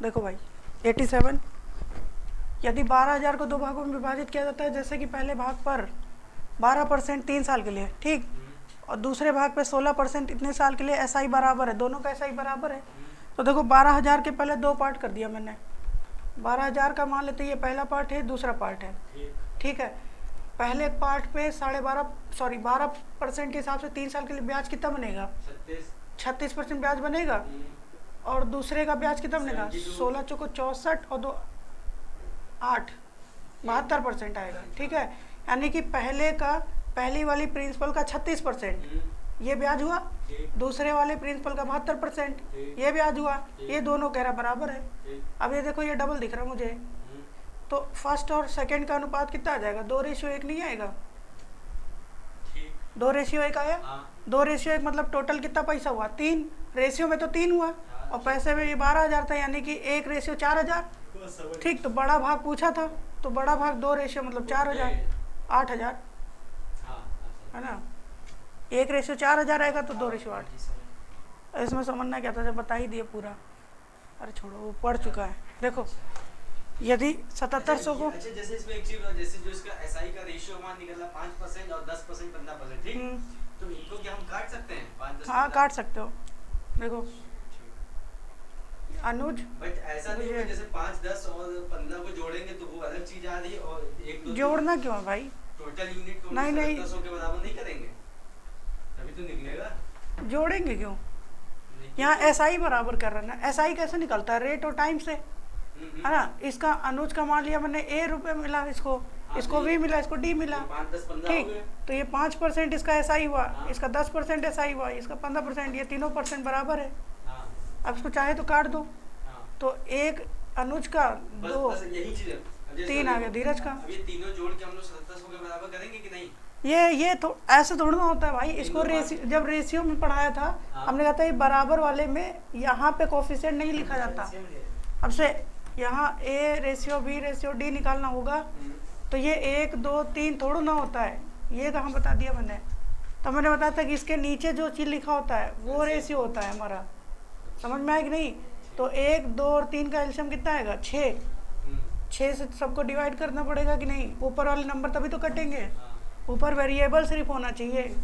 देखो भाई 87, यदि 12,000 को दो भागों में विभाजित किया जाता है, जैसे कि पहले भाग पर 12% 3 साल के लिए, ठीक, और दूसरे भाग पे 16% इतने साल के लिए, SI बराबर है, दोनों का SI बराबर है। तो देखो 12,000 के पहले दो पार्ट कर दिया मैंने, 12,000 का मान लेते, ये पहला पार्ट है, दूसरा पार्ट है, ठीक है। पहले पार्ट पे 12% के हिसाब से 3 साल के लिए ब्याज कितना बनेगा, 36% ब्याज बनेगा, और दूसरे का ब्याज कितना बनेगा, 16 चौको 64 और 2 8, 72% आएगा, ठीक है। यानी कि पहली वाली प्रिंसिपल का 36% ये ब्याज हुआ, दूसरे वाले प्रिंसिपल का 72% ये ब्याज हुआ, ये दोनों कह रहा बराबर है। अब ये देखो ये डबल दिख रहा मुझे, तो फर्स्ट और सेकंड का अनुपात कितना आ जाएगा, 2:1 नहीं आएगा, 2:1 आया, 2:1 मतलब टोटल कितना पैसा हुआ, 3, रेशियो में तो 3 हुआ, और पैसे में ये 12,000 था, यानी कि 1:4,000, ठीक। तो बड़ा भाग पूछा था, तो बड़ा भाग 2 मतलब 4,000, 8,000 है ना, 1:4,000 आएगा तो 2:8। इसमें समझना क्या था, जब बता ही दिए पूरा, अरे छोड़ो वो पढ़ चुका है। देखो यदि 7700 को, अच्छा जैसे इसमें एक चीज, जैसे जो इसका एसआई का रेशियो मान निकला 5% और 10% 15%, ठीक, तो इनको क्या हम काट सकते हैं 5-10? हाँ काट सकते हो। देखो अनुज, बट ऐसा नहीं है जैसे 5, 10 और 15 को जोड़ेंगे तो वो अलग चीज आ रही है, और 1, 2 जोड़ना क्यों है भाई, टोटल यूनिट को नहीं 700 के बराबर नहीं करेंगे तभी तो निकलेगा, जोड़ेंगे क्यों, यहाँ SI बराबर कर रहा है ना, SI कैसे निकलता है, रेट और टाइम से, है ना। इसका अनुज का मान लिया मैंने, A रुपये मिला इसको, इसको V मिला, इसको D मिला, 5, 10, 15 ठीक। तो ये 5% इसका SI हुआ, इसका 10% SI हुआ, इसका 15%, ये तीनों % बराबर है। अब इसको चाहे तो काट दो, तो एक अनुज का, दो, बस यही चीज है, 3 आ गया धीरज का। अब ये तीनों जोड़ के हम लोग 700 के बराबर करेंगे कि नहीं? ये तो ऐसे थोड़ा ना होता है भाई, इसको जब रेशियो में पढ़ाया था, हमने कहा था ये बराबर वाले में यहाँ पे कोफिशिएंट नहीं लिखा जाता। अब से यहाँ A:B:D निकालना होगा, तो ये 1, 2, 3 थोड़ा ना होता है, ये कहाँ बता दिया मैंने। तो मैंने बताया था कि इसके नीचे जो चीज़ लिखा होता है वो रेशियो होता है हमारा, समझ में आया कि नहीं। तो 1, 2 और 3 का एलसीएम कितना आएगा, 6 से सबको डिवाइड करना पड़ेगा कि नहीं, ऊपर वाले नंबर तभी तो कटेंगे, ऊपर वेरिएबल सिर्फ होना चाहिए,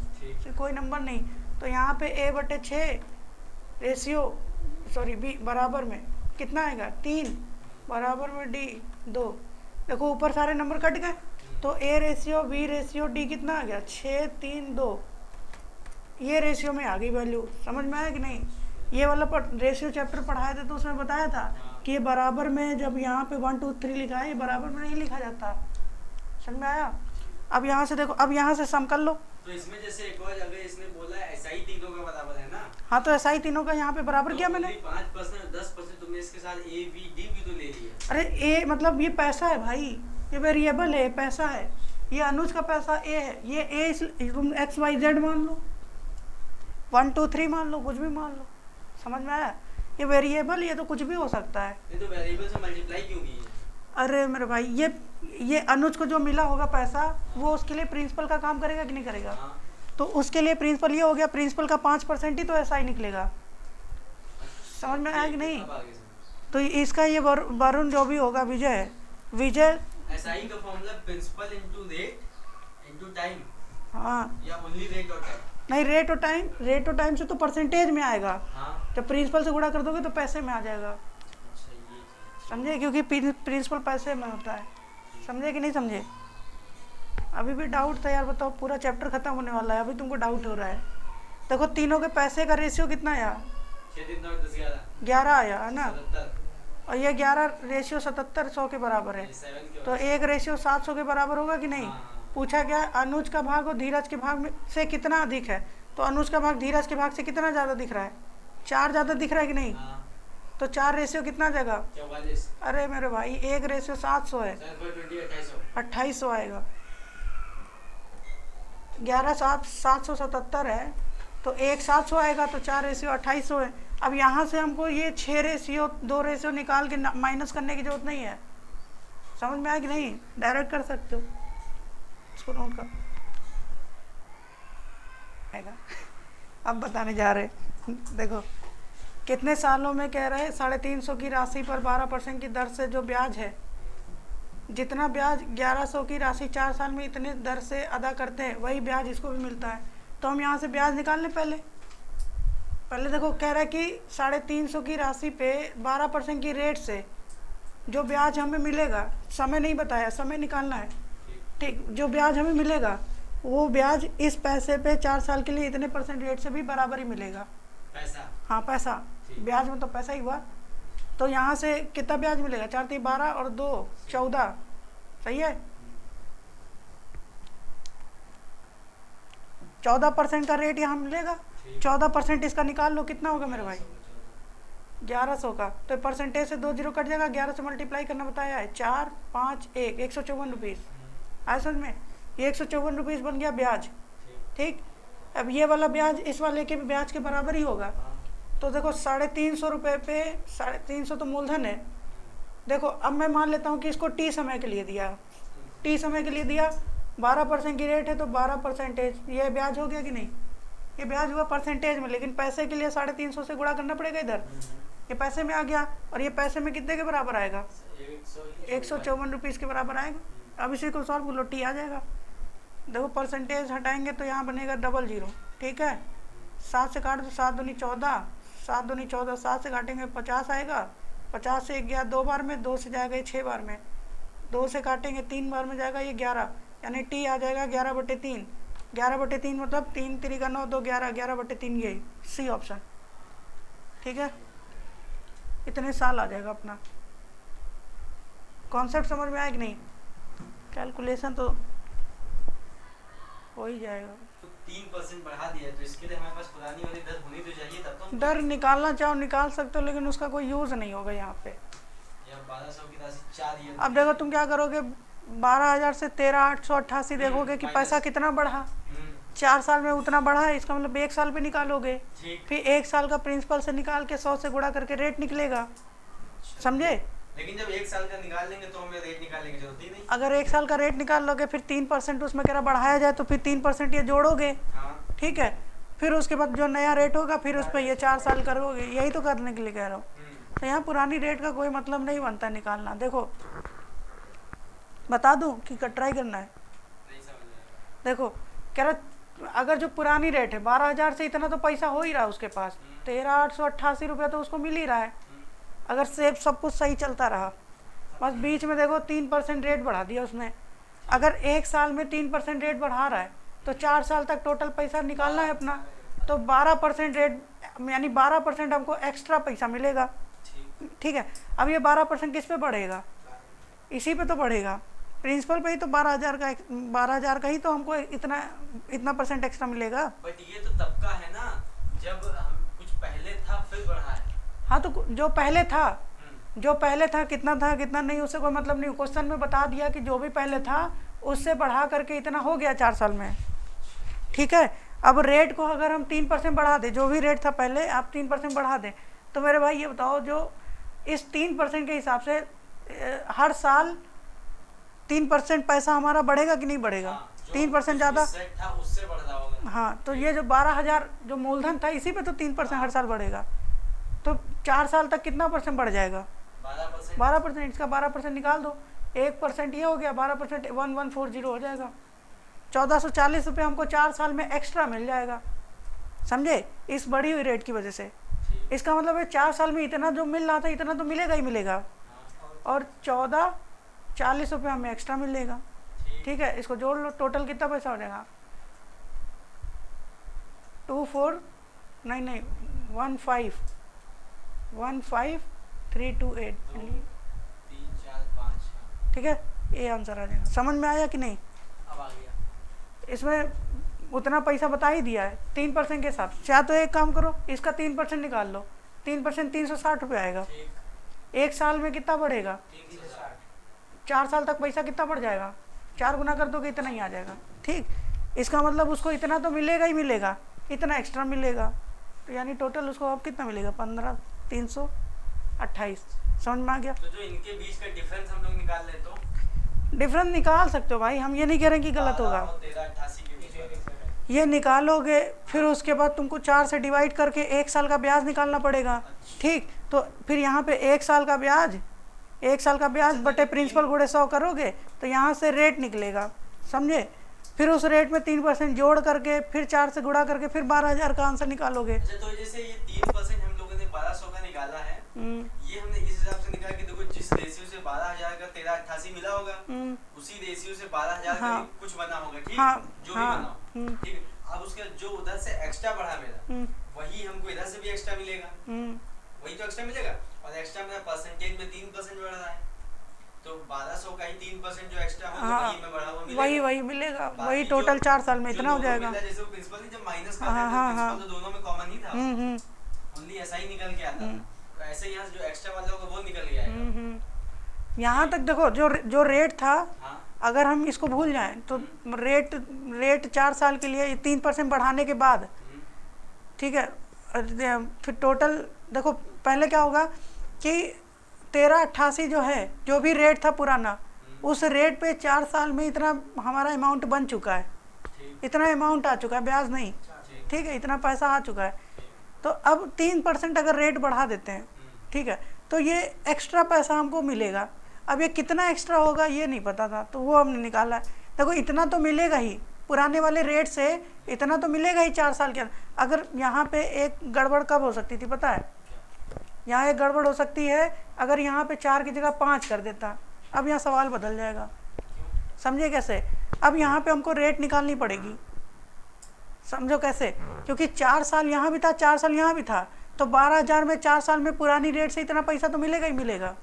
कोई नंबर नहीं। तो यहाँ पे A/6 रेशियो B बराबर में कितना आएगा, 3, बराबर में D 2। देखो ऊपर सारे नंबर कट गए, तो A:B:D कितना आ गया, 6, 3, 2, ये रेशियो में आ गई वैल्यू, समझ में आया कि नहीं। ये वाला रेशियो चैप्टर पढ़ाया था तो उसमें बताया था कि ये बराबर में, जब यहाँ पे 1, 2, 3 लिखा है, ये बराबर में नहीं लिखा जाता, समझ में आया। अब यहाँ से देखो, अब यहाँ से सम कर लो, तो इसमें जैसे एक और अगर इसने बोला SI तीनों का बराबर है ना, हाँ तो SI तीनों का यहाँ पे बराबर किया मैंने। 5%, 10% तुमने इसके साथ ABD भी तो ले लिया। अरे A मतलब ये पैसा है भाई, ये वेरिएबल है, पैसा है, ये अनुज का पैसा A है, ये A तुम XYZ मान लो, 1, 2, 3 मान लो, कुछ भी मान लो, समझ में आया। ये वेरिएबल, ये तो कुछ भी हो सकता है। नहीं तो वेरिएबल से मल्टीप्लाई क्यों की है? अरे मेरे भाई, ये अनुज को जो मिला होगा पैसा, वो उसके लिए प्रिंसिपल का काम करेगा कि नहीं करेगा। तो उसके लिए प्रिंसिपल ये हो गया, प्रिंसिपल का 5% ही तो SI निकलेगा, समझ में आया कि नहीं। तो इसका ये वरुण जो भी होगा, विजय SI का formula principal into rate into time, हाँ, या ओनली रेट और टाइम? नहीं, रेट और टाइम से तो परसेंटेज में आएगा, जब प्रिंसिपल से गुणा कर दोगे तो पैसे में आ जाएगा, समझे, क्योंकि प्रिंसिपल पैसे में होता है, समझे कि नहीं समझे। अभी भी डाउट था यार, बताओ, पूरा चैप्टर खत्म होने वाला है, अभी तुमको डाउट हो रहा है। देखो तीनों के पैसे का रेशियो कितना आया, 11 आया है ना, और ये 11 रेशियो 7700 के बराबर है, तो 1 रेशियो 700 के बराबर होगा कि नहीं। पूछा गया अनुज का भाग और धीरज के भाग में से कितना अधिक है, तो अनुज का भाग धीरज के भाग से कितना ज़्यादा दिख रहा है, 4 ज़्यादा दिख रहा है कि नहीं। तो 4 रेशियो कितना आ जाएगा, 44। अरे मेरे भाई 1 रेशियो 700 है, 2800 आएगा। 11 777 है, तो 1 700 आएगा, तो 4 रेशियो 2800 है। अब यहाँ से हमको ये 6 रेशियो 2 रेशियो निकाल के माइनस करने की जरूरत नहीं है, समझ में आया कि नहीं, डायरेक्ट कर सकते हो, इसको नोट कर आएगा। अब बताने जा रहे देखो कितने सालों में कह रहे हैं 350 की राशि पर 12% की दर से जो ब्याज है, जितना ब्याज 1100 की राशि 4 साल में इतने दर से अदा करते हैं वही ब्याज इसको भी मिलता है। तो हम यहाँ से ब्याज निकाल लें। पहले देखो कह रहा है कि 350 की राशि पे 12% की रेट से जो ब्याज हमें मिलेगा, समय नहीं बताया, समय निकालना है। ठीक, जो ब्याज हमें मिलेगा वो ब्याज इस पैसे पे 4 साल के लिए इतने % रेट से भी बराबर ही मिलेगा। पैसा, हाँ पैसा, ब्याज में तो पैसा ही हुआ। तो यहाँ से कितना ब्याज मिलेगा? 4 3 12 और 2 14, सही है। 14% का रेट यहाँ मिलेगा। 14% इसका निकाल लो, कितना होगा मेरे भाई? 1100 का। तो परसेंटेज से 2 जीरो कट जाएगा, 11 से मल्टीप्लाई करना बताया है। 4 5 1 154 रुपीज़ आया समझ में? ये 154 रुपीज़ बन गया ब्याज। ठीक, अब ये वाला ब्याज इस वाले के ब्याज के बराबर ही होगा। तो देखो 350 रुपये पे 350 तो मूलधन है। देखो अब मैं मान लेता हूँ कि इसको टी समय के लिए दिया, टी समय के लिए दिया, 12% की रेट है तो 12%, ये ब्याज हो गया कि नहीं? ये ब्याज हुआ परसेंटेज में, लेकिन पैसे के लिए 350 से गुणा करना पड़ेगा इधर। ये पैसे में आ गया, और ये पैसे में कितने के बराबर आएगा? 154 रुपीज़ के बराबर आएगा। अब इसी को सॉल्व कर लो, टी आ जाएगा। देखो परसेंटेज हटाएंगे तो यहाँ बनेगा 00, ठीक है। 7 से काट दो, 7 दूनी 14, 7 दूनी 14, 7 से काटेंगे 50 आएगा। 50 से 1 गया 2 बार में, 2 से जाएगा ये 6 बार में, 2 से काटेंगे 3 बार में जाएगा ये 11, यानी टी आ जाएगा 11/3। 11/3 मतलब 3 3 का 9 2 11, 11/3 यही सी ऑप्शन, ठीक है। इतने साल आ जाएगा अपना। कॉन्सेप्ट समझ में आया कि नहीं? कैलकुलेशन तो हो ही जाएगा। तो 3% बढ़ा दिया, तो इसके लिए हमारे पास पुरानी वाली दर होनी तो चाहिए, तब तो दर निकालना चाहो निकाल सकते हो, लेकिन उसका कोई यूज़ नहीं होगा यहाँ पे। या 1200 की राशि 4 ईयर। अब देखो तुम क्या करोगे, 12,000 से 13,888 देखोगे कि पैसा कितना बढ़ा, 4 साल में उतना बढ़ा है, इसका मतलब 1 साल पे निकालोगे, फिर 1 साल का प्रिंसिपल से निकाल के 100 से गुणा करके रेट निकलेगा, समझे? लेकिन जब 1 साल का निकाल लेंगे तो हमें रेट निकालने की जरूरत ही नहीं। अगर 1 साल का रेट निकाल लोगे, फिर 3% उसमें कह रहा बढ़ाया जाए तो फिर 3% ये जोड़ोगे, ठीक है। फिर उसके बाद जो नया रेट होगा फिर उस पर ये 4 साल करोगे, यही तो करने के लिए कह रहा हूँ। तो यहाँ पुरानी रेट का कोई मतलब नहीं बनता निकालना। देखो बता दूँ कि ट्राई करना है? देखो कह रहा अगर जो पुरानी रेट है 12,000 से इतना तो पैसा हो ही रहा है उसके पास, 13,888 रुपया तो उसको मिल ही रहा है, अगर सब कुछ सही चलता रहा। बस बीच में देखो 3% रेट बढ़ा दिया उसने। अगर 1 साल में 3% रेट बढ़ा रहा है तो 4 साल तक टोटल पैसा निकालना है अपना, तो 12% रेट यानी 12% हमको एक्स्ट्रा पैसा मिलेगा, ठीक है। अब ये 12% किस पे बढ़ेगा? इसी पे तो बढ़ेगा, प्रिंसिपल पे ही तो 12,000 का ही तो हमको इतना % एक्स्ट्रा मिलेगा। बट ये तो तब का है ना जब हम कुछ पहले था फिर बढ़ा है। हाँ तो जो पहले था कितना नहीं उससे कोई मतलब नहीं। क्वेश्चन में बता दिया कि जो भी पहले था उससे बढ़ा करके इतना हो गया 4 साल में, ठीक है। अब रेट को अगर हम 3% बढ़ा दें, जो भी रेट था पहले आप 3% बढ़ा दें, तो मेरे भाई ये बताओ जो इस 3% के हिसाब से हर साल 3% पैसा हमारा बढ़ेगा कि नहीं बढ़ेगा? 3% ज़्यादा उससे बढ़ रहा होगा। हाँ, तो ये जो 12,000 जो मूलधन था इसी पे तो 3% हर साल बढ़ेगा, तो 4 साल तक कितना % बढ़ जाएगा? 12%। इसका 12% निकाल दो, 1% ये हो गया, 12% 1140 हो जाएगा। 1440 रुपये हमको 4 साल में एक्स्ट्रा मिल जाएगा, समझे? इस बढ़ी हुई रेट की वजह से। इसका मतलब है 4 साल में इतना जो मिल रहा था इतना तो मिलेगा ही मिलेगा, और 1440 रुपये हमें एक्स्ट्रा मिलेगा, ठीक है। इसको जोड़ लो, टोटल कितना पैसा हो जाएगा? 15,328, ठीक है। ये आंसर आ जाएगा। समझ में आया कि नहीं? अब आ गया। इसमें उतना पैसा बता ही दिया है 3% के हिसाब से। या तो एक काम करो, इसका 3% निकाल लो, 3% 360 रुपये आएगा। 1 साल में कितना बढ़ेगा? 4 साल तक पैसा कितना बढ़ जाएगा? 4 गुना कर दोगे इतना ही आ जाएगा, ठीक। इसका मतलब उसको इतना तो मिलेगा ही मिलेगा, इतना एक्स्ट्रा मिलेगा, तो यानी टोटल उसको अब कितना मिलेगा? 15,328। समझ में आ गया? तो जो इनके बीच का डिफरेंस हम लोग निकाल लें तो डिफरेंस निकाल सकते हो भाई, हम ये नहीं कह रहे कि गलत होगा। ये निकालोगे फिर उसके बाद तुमको 4 से डिवाइड करके 1 साल का ब्याज निकालना पड़ेगा। ठीक, तो फिर यहाँ पे 1 साल का ब्याज, 1 साल का ब्याज बटे प्रिंसिपल गुणे 100 करोगे तो यहाँ से रेट निकलेगा, समझे। फिर उस रेट में 3% जोड़ करके फिर 4 से गुणा करके फिर 12,000 का आंसर निकालोगे। अच्छा, तो जैसे ये 3% हम लोगों ने 1200 का निकाला है, ये हमने इस हिसाब से निकाला कि देखो जिस रेशियो से 12,000 का 1388 मिला होगा, उसी रेशियो से 12,000 का कुछ बना होगा, ठीक, जो भी बना हो, ठीक है। अब उसका जो उधर से एक्स्ट्रा बढ़ा मेरा, वही हमको इधर से भी एक्स्ट्रा मिलेगा, वही तो एक्स्ट्रा मिलेगा। और एक्स्ट्रा मेरा परसेंटेज में 3% बढ़ रहा है, तो 1200 का ही 3% जो एक्स्ट्रा होगा वही में बढ़ा हुआ मिलेगा, वही मिलेगा, वही टोटल 4 साल में इतना हो जाएगा। जैसे वो प्रिंसिपल ने जब माइनस कर दिया तो प्रिंसिपल तो दोनों में कॉमन ही था, ओनली ऐसा ही निकल के आता था, तो ऐसे यहाँ से जो एक्स्ट्रा वाला होगा वो निकल गया है। यहाँ तक देखो जो रेट था, अगर हम इसको भूल जाएं तो रेट 4 साल के लिए 3% बढ़ाने के बाद, ठीक है, फिर टोटल देखो पहले क्या होगा कि 1388 जो है, जो भी रेट था पुराना, उस रेट पे 4 साल में इतना हमारा अमाउंट बन चुका है, इतना अमाउंट आ चुका है, ब्याज नहीं, ठीक है, इतना पैसा आ चुका है। तो अब 3% अगर रेट बढ़ा देते हैं, ठीक है, तो ये एक्स्ट्रा पैसा हमको मिलेगा। अब ये कितना एक्स्ट्रा होगा ये नहीं पता था, तो वो हमने निकाला है। देखो इतना तो मिलेगा ही, पुराने वाले रेट से इतना तो मिलेगा ही 4 साल के अंदर। अगर यहाँ पे एक गड़बड़ कब हो सकती थी पता है, यहाँ एक गड़बड़ हो सकती है अगर यहाँ पे 4 की जगह 5 कर देता, अब यहाँ सवाल बदल जाएगा, समझे कैसे। अब यहाँ पे हमको रेट निकालनी पड़ेगी, समझो कैसे, क्योंकि 4 साल यहाँ भी था, 4 साल यहाँ भी था, तो 12,000 में 4 साल में पुरानी रेट से इतना पैसा तो मिलेगा ही मिलेगा,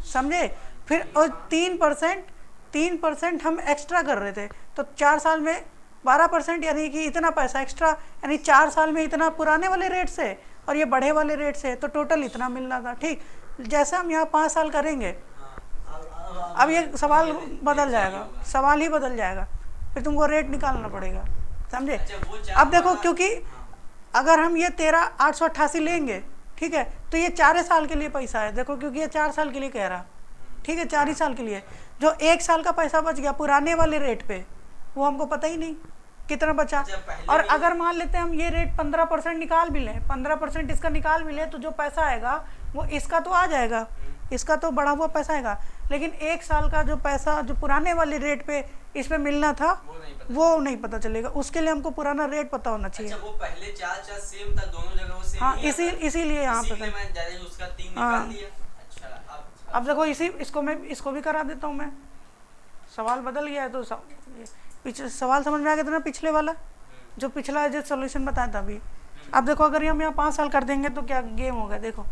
समझे। फिर और 3% हम एक्स्ट्रा कर रहे थे, तो 4 साल में 12%, यानी कि इतना पैसा एक्स्ट्रा, यानी 4 साल में इतना पुराने वाले रेट से और ये बढ़े वाले रेट से, तो टोटल इतना मिलना था। ठीक, जैसे हम यहाँ 5 साल करेंगे, अब ये सवाल बदल जाएगा, सवाल ही बदल जाएगा, फिर तुमको रेट निकालना पड़ेगा, समझे। अब देखो, क्योंकि अगर हम ये 13,888 लेंगे, ठीक है, तो ये 4 साल के लिए पैसा है, देखो, क्योंकि ये 4 साल के लिए कह रहा, ठीक है, 4 ही साल के लिए। जो 1 साल का पैसा बच गया पुराने वाले रेट पे, वो हमको पता ही नहीं कितना बचा। और अगर मान लेते हैं हम ये रेट 15% निकाल भी लें, 15% इसका निकाल भी लें, तो जो पैसा आएगा वो इसका तो आ जाएगा, इसका तो बढ़ा हुआ पैसा आएगा, लेकिन 1 साल का जो पैसा जो पुराने वाले रेट पे इस पे मिलना था वो नहीं पता चलेगा। उसके लिए हमको पुराना रेट पता होना चाहिए। अच्छा, वो पहले 4 सेम था, दोनों जगह वो सेम। हाँ, इसीलिए यहाँ पे उसका 3 निकाल लिया। अच्छा, अब देखो इसको भी करा देता हूँ मैं, सवाल बदल गया है तो पिछले सवाल समझ में आ गया था ना, पिछले वाला जो पिछला जो सोल्यूशन बताया था अभी। अब देखो अगर हम यहाँ 5 साल कर देंगे तो क्या गेम होगा। देखो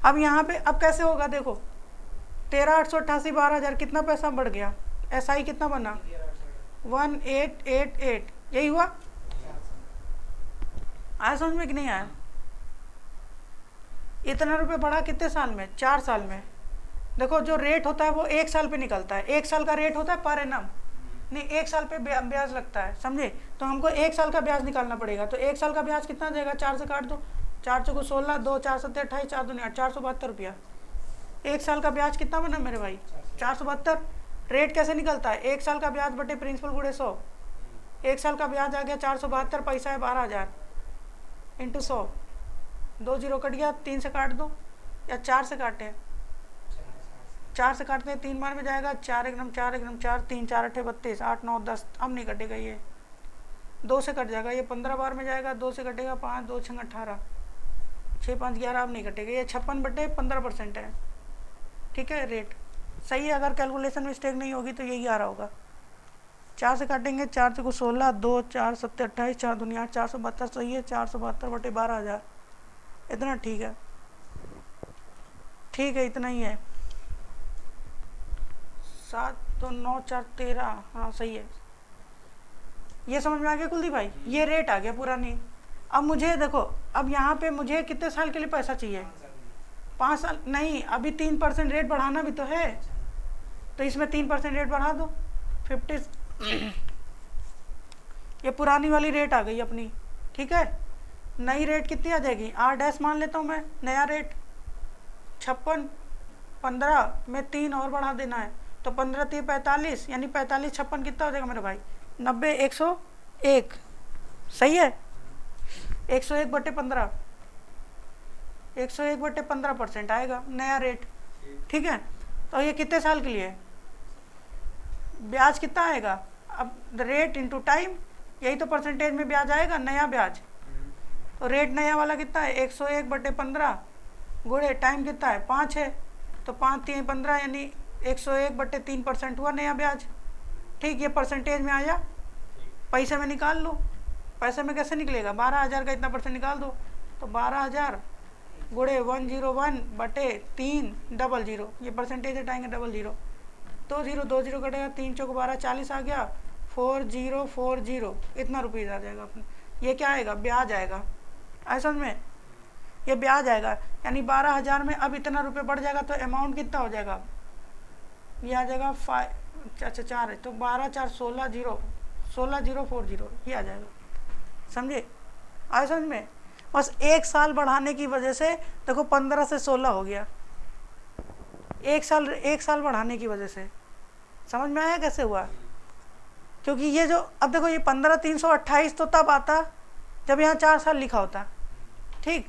अब यहाँ पे अब कैसे होगा, देखो 13,888 12,000 कितना पैसा बढ़ गया, SI कितना बना 1888, यही हुआ। आया समझ में कि नहीं आया। इतना रुपये बढ़ा कितने साल में, 4 साल में। देखो जो रेट होता है वो 1 साल पे निकलता है, 1 साल का रेट होता है पर एनम, नहीं 1 साल पे ब्याज लगता है, समझे। तो हमको 1 साल का ब्याज निकालना पड़ेगा। तो 1 साल का ब्याज कितना देगा, 4 से काट दो, 4 चौको 16, 2 4 7 28, 4 दूनी 8, 472 रुपया। 1 साल का ब्याज कितना बना मेरे भाई, 472। रेट कैसे निकलता है, 1 साल का ब्याज बटे प्रिंसिपल गुणे 100। 1 साल का ब्याज आ गया 472, पैसा है 12,000 इंटू 100, 2 जीरो कट गया, 3 से काट दो या 4 से काटे, 4 से काटते हैं 3 बार में जाएगा, 4 एकदम 4 एकदम 4, 3 4 8 32, 8 9 10, अब नहीं कटेगा ये, 2 से कट जाएगा, ये 15 बार में जाएगा, 2 से कटेगा 5, 2 6 18, 6 5 11, अब नहीं कटेगा, ये 56 बटे 15% है। ठीक है, रेट सही है, अगर कैलकुलेशन मिस्टेक नहीं होगी तो यही आ रहा होगा। 4 से काटेंगे, 4 चौको 16, 2 4 7 28, 4 दूनी 8, 472 सही है, 472 बटे 12,000 इतना। ठीक है, ठीक है, इतना ही है। 7 तो 9 4 13, हाँ सही है। ये समझ में आ गया कुलदीप भाई, ये रेट आ गया पुरानी। अब मुझे देखो, अब यहाँ पे मुझे कितने साल के लिए पैसा चाहिए, 5 साल नहीं, अभी 3% रेट बढ़ाना भी तो है, तो इसमें 3% रेट बढ़ा दो 50। ये पुरानी वाली रेट आ गई अपनी, ठीक है। नई रेट कितनी आ जाएगी, 8 मान लेता हूँ मैं, नया रेट 56, 15 में 3 और बढ़ा देना है, तो 15 3 45, यानी 45 56 कितना हो जाएगा मेरे भाई, 90 100 1, सही है। 101/15, 101/15% आएगा नया रेट, ठीक है। तो ये कितने साल के लिए, ब्याज कितना आएगा, अब रेट इंटू टाइम, यही तो परसेंटेज में ब्याज आएगा, नया ब्याज। तो रेट नया वाला कितना है, 101/15 गुणे टाइम कितना है, 5 है, तो 5 3 15 यानी 101/3% हुआ नया ब्याज, ठीक। ये परसेंटेज में आया, पैसे में निकाल लो। पैसे में कैसे निकलेगा, 12,000 का इतना परसेंट निकाल दो, तो 12,000 गुणे 101/3 डबल जीरो, ये परसेंटेज हटाएंगे डबल जीरो, 2 0 2 0 कटेगा, 3 चौक 12 40 आ गया, 4040 इतना रुपीज़ आ जाएगा अपने। ये क्या आएगा, ब्याज आएगा, ऐसा में ये ब्याज आएगा, यानी 12,000 में अब इतना रुपये बढ़ जाएगा तो अमाउंट कितना हो जाएगा, ये आ जाएगा 4 है, तो 12 4 16,040 ये आ जाएगा, समझे, आए समझ में। बस 1 साल बढ़ाने की वजह से देखो 15 से 16 हो गया, 1 साल बढ़ाने की वजह से, समझ में आया कैसे हुआ। क्योंकि ये जो अब देखो ये 15,328 तो तब आता जब यहाँ 4 साल लिखा होता, ठीक,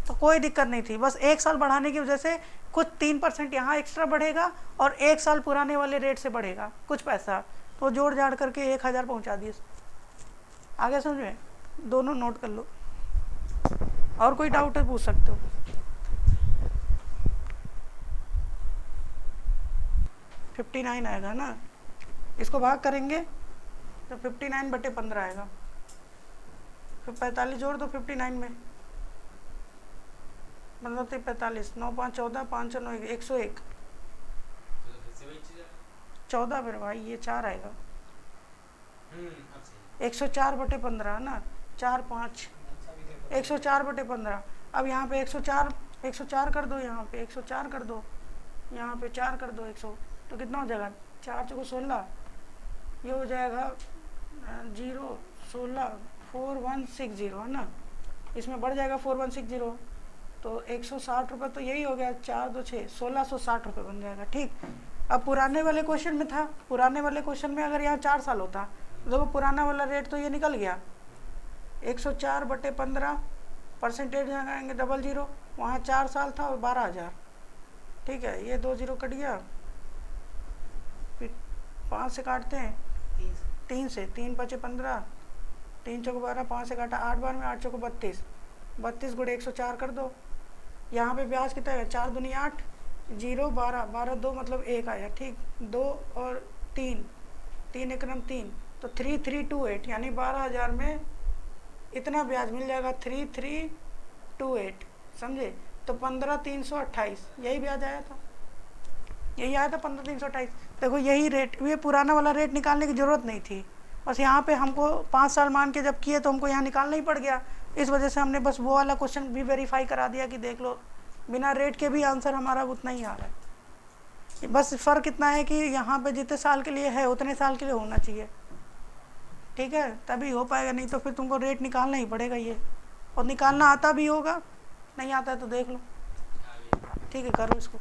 तो कोई दिक्कत नहीं थी। बस 1 साल बढ़ाने की वजह से कुछ 3% यहाँ एक्स्ट्रा बढ़ेगा और 1 साल पुराने वाले रेट से बढ़ेगा कुछ पैसा, तो जोड़ जाड़ करके 1,000 पहुँचा दिए। आगे समझ में, दोनों नोट कर लो, और कोई डाउट है पूछ सकते हो। $59 आएगा ना, इसको भाग करेंगे तो 59/15 आएगा, फिर 45 जोड़ दो 59 में, मतलब 45 9 5 14 5 9 101 14 फिर भाई ये 4 आएगा, 104/15 ना, 4 5 104/15। अब यहाँ पे 104 कर दो, यहाँ पे 104 कर दो, यहाँ पे 4 कर दो 100, तो कितना हो जाएगा, 4 चौको 16, ये हो जाएगा 0 16 4160 है ना, इसमें बढ़ जाएगा 4160, तो 160 रुपये तो यही हो गया, 4 2 6 1660 रुपये बन जाएगा, ठीक। अब पुराने वाले क्वेश्चन में था, पुराने वाले क्वेश्चन में अगर यहाँ 4 साल होता तो देखो पुराना वाला रेट तो ये निकल गया, 104/15 परसेंटेज लगाएंगे डबल जीरो, वहाँ 4 साल था और 12,000, ठीक है। ये 2 0 कट गया, फिर 5 से काटते हैं, 3 से 3 5 15 3 चौक 12 5 से काटा 8 बार में 8 चौक 32 32 गुणे 104 कर दो। यहाँ पे ब्याज कितना है, 4 दूनी 8 0 12 12 2 मतलब 1 आया, ठीक। 2 और 3 3 1 3 तो 3328 यानी 12,000 में इतना ब्याज मिल जाएगा, 3328, समझे। तो 15,328 यही ब्याज आया था, यही आया था 15,328। देखो यही रेट, ये पुराना वाला रेट निकालने की ज़रूरत नहीं थी, बस यहाँ पे हमको 5 साल मान के जब किए तो हमको यहाँ निकालना ही पड़ गया, इस वजह से हमने बस वो वाला क्वेश्चन भी वेरीफाई करा दिया कि देख लो बिना रेट के भी आंसर हमारा उतना ही आ रहा है। बस फ़र्क इतना है कि यहाँ पे जितने साल के लिए है उतने साल के लिए होना चाहिए, ठीक है, तभी हो पाएगा, नहीं तो फिर तुमको रेट निकालना ही पड़ेगा ये, और निकालना आता भी होगा, नहीं आता है तो देख लो, ठीक है, करो इसको।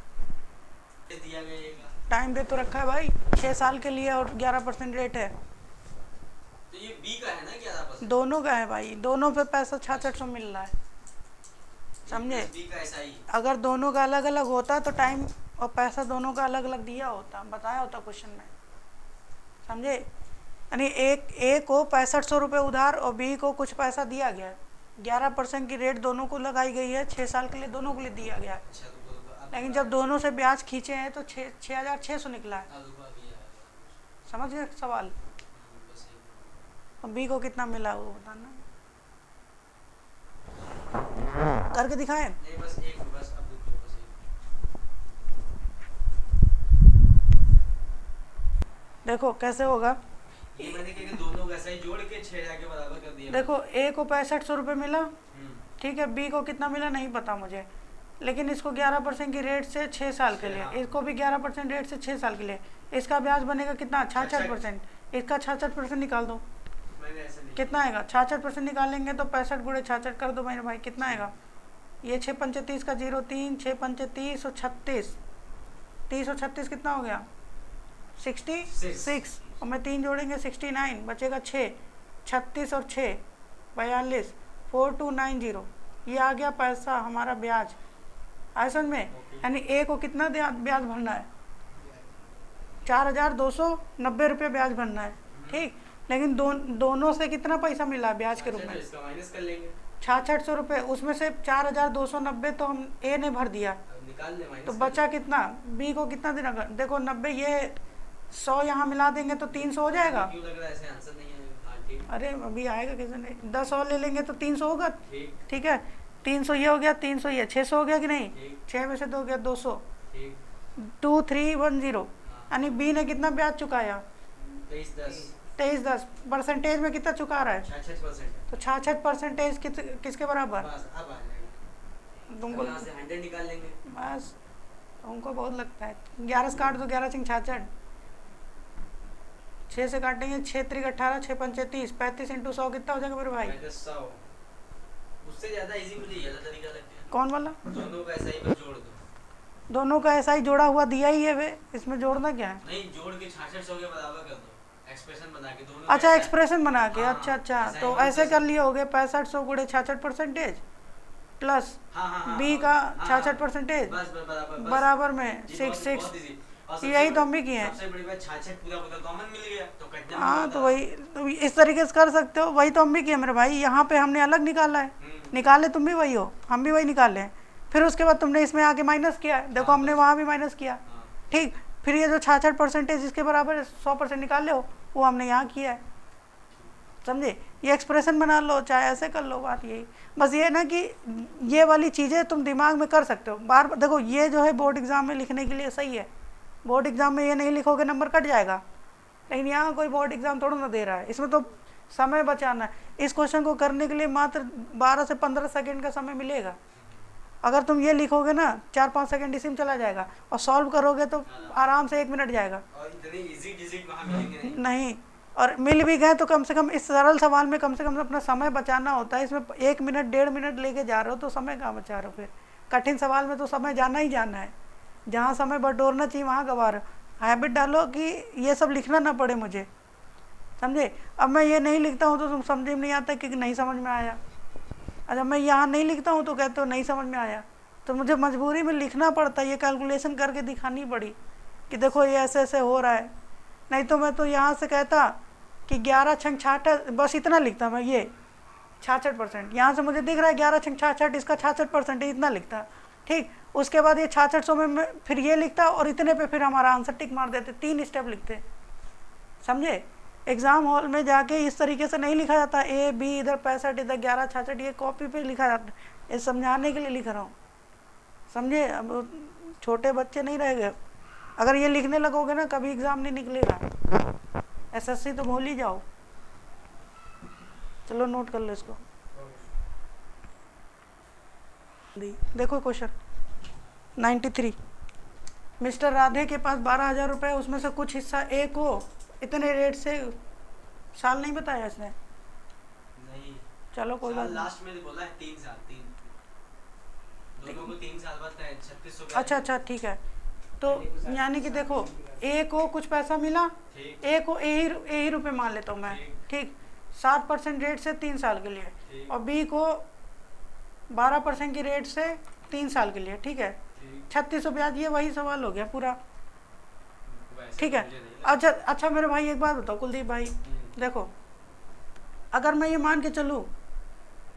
टाइम दे तो रखा है भाई, 6 साल के लिए और 11% रेट है, तो ये बी का है ना 11%, दोनों का है भाई, दोनों पे पैसा 6600 मिल रहा है, समझे। बी का ऐसा ही, अगर दोनों का अलग अलग होता तो टाइम और पैसा दोनों का अलग अलग दिया होता, बताया होता क्वेश्चन में, समझे। यानी ए को 6500 रुपये उधार और बी को कुछ पैसा दिया गया है, 11% की रेट दोनों को लगाई गई है, 6 साल के लिए दोनों के लिए दिया गया है, लेकिन जब दोनों से ब्याज खींचे हैं तो 6,600 निकला है, समझ गए सवाल। और बी को कितना मिला वो बताना, करके दिखाएं। नहीं बस एक, बस अब बस देखो कैसे होगा, ये मैंने कहा कि दोनों का सही जोड़ के 6,000 के बराबर कर दिया। देखो ए को 6500 रुपये मिला, ठीक है, बी को कितना मिला नहीं पता मुझे, लेकिन इसको 11% की रेट से 6 साल के लिए, इसको भी 11% रेट से 6 साल के लिए, इसका ब्याज बनेगा कितना 66%, इसका 66% निकाल दो, कितना आएगा 66% निकालेंगे तो 65 गुणे 66 कर दो मेरे भाई, कितना आएगा, ये 6 5 30 का 0 3 6 5 30 और 36 30 और 36 कितना हो गया 66, और मैं 3 जोड़ेंगे 69 बचेगा 6, 36 और 6 42 4290, ये आ गया पैसा हमारा ब्याज। आए समझ में? यानी ए को कितना ब्याज भरना है? 4290 रुपये ब्याज भरना है, ठीक। लेकिन दोनों से कितना पैसा मिला ब्याज के रूप में? इसका माइनस कर लेंगे 6600 रुपये, उसमें से 4290 तो हम ए ने भर दिया, निकाल ले माइनस तो बचा कितना? बी को कितना देना? देखो 90, ये 100 यहाँ मिला देंगे तो 300 हो जाएगा। क्यों लग रहा है ऐसे आंसर नहीं है? हाँ ठीक। अरे अभी आएगा कैसे नहीं, 10 और ले लेंगे तो 300 होगा, ठीक ठीक है। 300 ये हो गया, 300 ये, 600 हो गया कि नहीं? ठीक 6 में से 2 गया 200, ठीक 2310। यानी बी ने कितना ब्याज चुकाया? 2310। परसेंटेज में कितना चुका रहा है? 66%। तो 66% किसके बराबर? बस अब आ जाएगा, तुमको यहाँ से 100 निकाल लेंगे। बस तुमको बहुत लगता है। 11 से काट दो, 11 सिंह 66, 6 से काटेंगे 6 त्रिक 18, 6 पंचे 30, 35 इंटू 100 कितना हो जाएगा मेरे भाई? 100। उससे ज़्यादा इजी मुझे ये वाला तरीका लगता है। कौन वाला? दोनों का ऐसा ही बस जोड़ दो। दोनों का ऐसा ही जोड़ा हुआ दिया ही है वे, इसमें जोड़ना क्या है? नहीं, जोड़ के 6600 के बराबर कर दो, एक्सप्रेशन बना के दोनों। अच्छा एक्सप्रेशन बना के, हाँ, अच्छा अच्छा, ऐसा तो ही ऐसे बस। कर लिए होगे 6500 गुणे 66% प्लस बी का 66% बस बराबर बराबर में 66। यही तो हम भी किए हैं। सबसे बड़ी बात 66 पूरा पूरा कॉमन मिल गया तो कटने में हाँ, मजा तो आता है। वही तो इस तरीके से कर सकते हो, वही तो हम भी किए मेरे भाई। यहाँ पे हमने अलग निकाला है, निकाले तुम भी वही हो, हम भी वही निकाले हैं। फिर उसके बाद तुमने इसमें आके माइनस किया है, देखो हमने वहाँ भी माइनस किया, ठीक। फिर ये जो 66% जिसके बराबर 100% निकाल लो, वो हमने यहाँ किया है, समझे? ये एक्सप्रेशन बना लो, चाहे ऐसे कर लो, बात यही। बस ये ना कि ये वाली चीज़ें तुम दिमाग में कर सकते हो। बार बार देखो, ये जो है बोर्ड एग्ज़ाम में लिखने के लिए सही है। बोर्ड एग्ज़ाम में ये नहीं लिखोगे नंबर कट जाएगा, लेकिन यहाँ कोई बोर्ड एग्ज़ाम थोड़ा ना दे रहा है, इसमें तो समय बचाना है। इस क्वेश्चन को करने के लिए मात्र 12 से 15 सेकेंड का समय मिलेगा। अगर तुम ये लिखोगे ना 4-5 सेकेंड इसी में चला जाएगा, और सॉल्व करोगे तो आराम से 1 मिनट जाएगा। और इतने इजी डिजिट वहाँ मिलेंगे नहीं, और मिल भी गए तो कम से कम इस सरल सवाल में कम से कम अपना समय बचाना होता है। इसमें 1 मिनट 1.5 मिनट लेके जा रहे हो तो समय कहाँ बचा रहे हो? फिर कठिन सवाल में तो समय जाना ही जाना है, जहाँ समय बटोरना चाहिए वहाँ गवा रहे हो। हैबिट डालो कि ये सब लिखना ना पड़े मुझे, समझे? अब मैं ये नहीं लिखता हूँ तो तुम समझ में नहीं आता कि नहीं समझ में आया। अच्छा, मैं यहाँ नहीं लिखता हूँ तो कहते हो नहीं समझ में आया, तो मुझे मजबूरी में लिखना पड़ता है, ये कैलकुलेशन करके दिखानी पड़ी कि देखो ये ऐसे ऐसे हो रहा है। नहीं तो मैं तो यहाँ से कहता कि 11 छंग 66, बस इतना लिखता मैं, ये 66%। यहाँ से मुझे दिख रहा है 11 छंग 66, इसका 66% है, इतना लिखता, ठीक। उसके बाद ये 6600 में मैं फिर ये लिखता, और इतने पे फिर हमारा आंसर टिक मार देते, 3 स्टेप लिखते, समझे? एग्ज़ाम हॉल में जाके इस तरीके से नहीं लिखा जाता, ए बी इधर 65 इधर 11 66, ये कॉपी पे लिखा जाता है। ये समझाने के लिए लिख रहा हूँ, समझे? अब छोटे बच्चे नहीं रह गए, अगर ये लिखने लगोगे ना कभी एग्ज़ाम नहीं निकलेगा। एसएससी तो भूल ही जाओ। चलो नोट कर लो इसको। देखो क्वेश्चन 93। मिस्टर राधे के पास 12,000 रुपये, उसमें से कुछ हिस्सा ए को इतने रेट से, साल नहीं बताया इसने? नहीं, चलो कोई बात नहीं। लास्ट में बोला है 3 साल, 3 दोनों को 3 साल बाद का 3600। अच्छा अच्छा, ठीक है। तो यानी कि देखो, ए को कुछ पैसा मिला, ए को ए ही रुपये मान लेता हूँ मैं, ठीक। 7% रेट से 3 साल के लिए, और बी को 12% की रेट से 3 साल के लिए, ठीक है। 3600 ब्याज, ये वही सवाल हो गया पूरा, ठीक है। अच्छा अच्छा मेरे भाई एक बात बताओ कुलदीप भाई, देखो अगर मैं ये मान के चलूँ